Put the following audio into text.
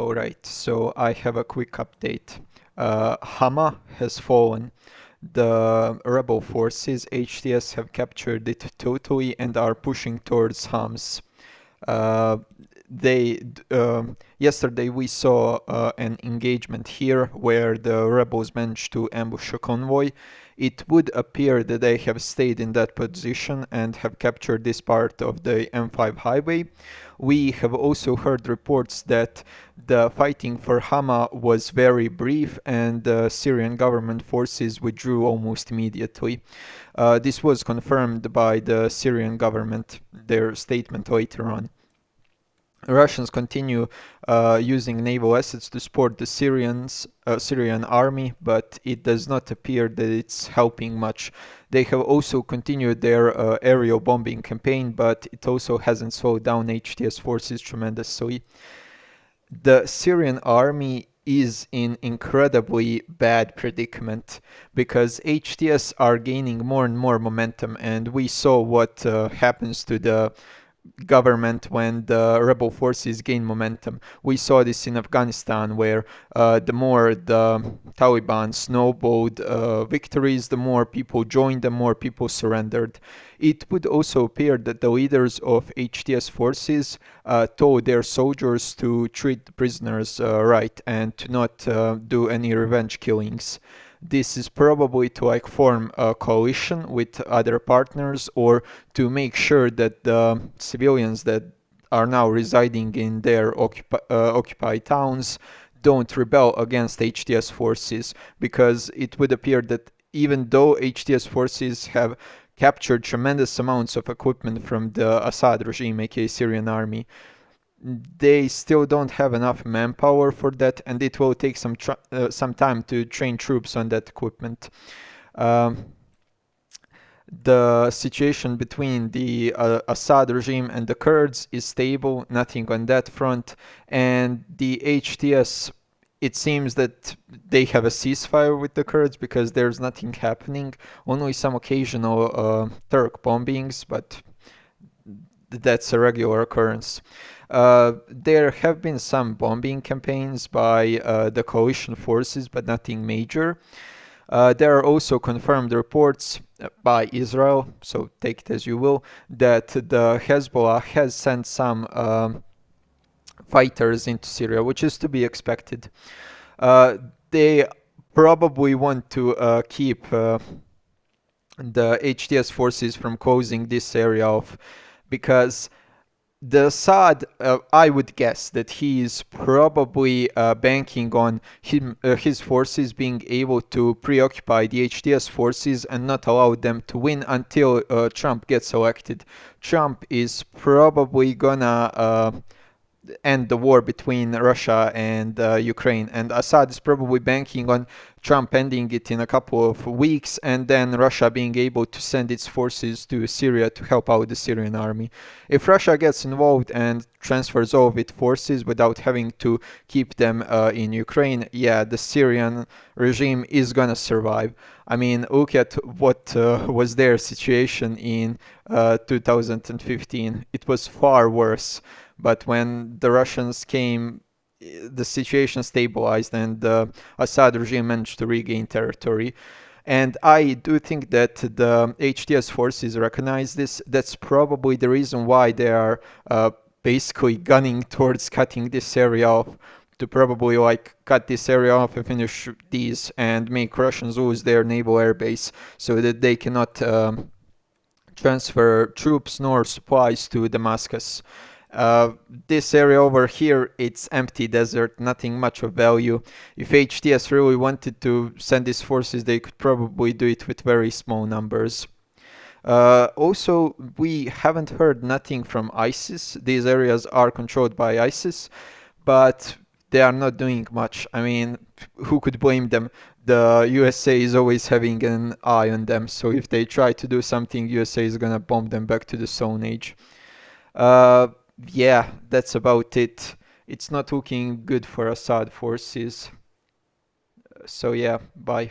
Alright, so I have a quick update. Hama has fallen. The rebel forces, HTS, have captured it totally and are pushing towards Homs. Uh, Yesterday we saw an engagement here where the rebels managed to ambush a convoy. It would appear that they have stayed in that position and have captured this part of the M5 highway. We have also heard reports that the fighting for Hama was very brief and the Syrian government forces withdrew almost immediately. This was confirmed by the Syrian government, their statement later on. Russians continue using naval assets to support the Syrian army, but it does not appear that it's helping much. They have also continued their aerial bombing campaign, but it also hasn't slowed down HTS forces tremendously. The Syrian army is in incredibly bad predicament because HTS are gaining more and more momentum, and we saw what happens to the government when the rebel forces gain momentum. We saw this in Afghanistan, where the more the Taliban snowballed victories, the more people joined, the more people surrendered. It would also appear that the leaders of HTS forces told their soldiers to treat the prisoners right and to not do any revenge killings. This is probably to form a coalition with other partners or to make sure that the civilians that are now residing in their occupied towns don't rebel against HTS forces, because it would appear that even though HTS forces have captured tremendous amounts of equipment from the Assad regime, aka Syrian army, they still don't have enough manpower for that, and it will take some time to train troops on that equipment. Um, the situation between the Assad regime and the Kurds is stable, nothing on that front, and the HTS, it seems that they have a ceasefire with the Kurds because there's nothing happening, only some occasional Turk bombings, but that's a regular occurrence. There have been some bombing campaigns by the coalition forces, but nothing major. There are also confirmed reports by Israel, so take it as you will, that the Hezbollah has sent some fighters into Syria, which is to be expected. They probably want to keep the HTS forces from closing this area off, because the Assad, I would guess that he is probably banking on his forces being able to preoccupy the HTS forces and not allow them to win until Trump gets elected. Trump is probably gonna end the war between Russia and Ukraine, and Assad is probably banking on Trump ending it in a couple of weeks and then Russia being able to send its forces to Syria to help out the Syrian army. If Russia gets involved and transfers all of its forces without having to keep them in Ukraine, yeah, the Syrian regime is gonna survive. I mean, look at what was their situation in 2015. It was far worse. But when the Russians came, the situation stabilized and the Assad regime managed to regain territory. And I do think that the HTS forces recognize this. That's probably the reason why they are basically gunning towards cutting this area off, to probably cut this area off and finish these and make Russians lose their naval airbase so that they cannot transfer troops nor supplies to Damascus. This area over here, it's empty desert, nothing much of value. If HTS really wanted to send these forces, they could probably do it with very small numbers. Also, we haven't heard nothing from ISIS. These areas are controlled by ISIS, but they are not doing much. I mean, who could blame them? The USA is always having an eye on them, so if they try to do something, USA is gonna bomb them back to the Stone Age. Uh, yeah, that's about it. It's not looking good for Assad forces. So yeah, bye.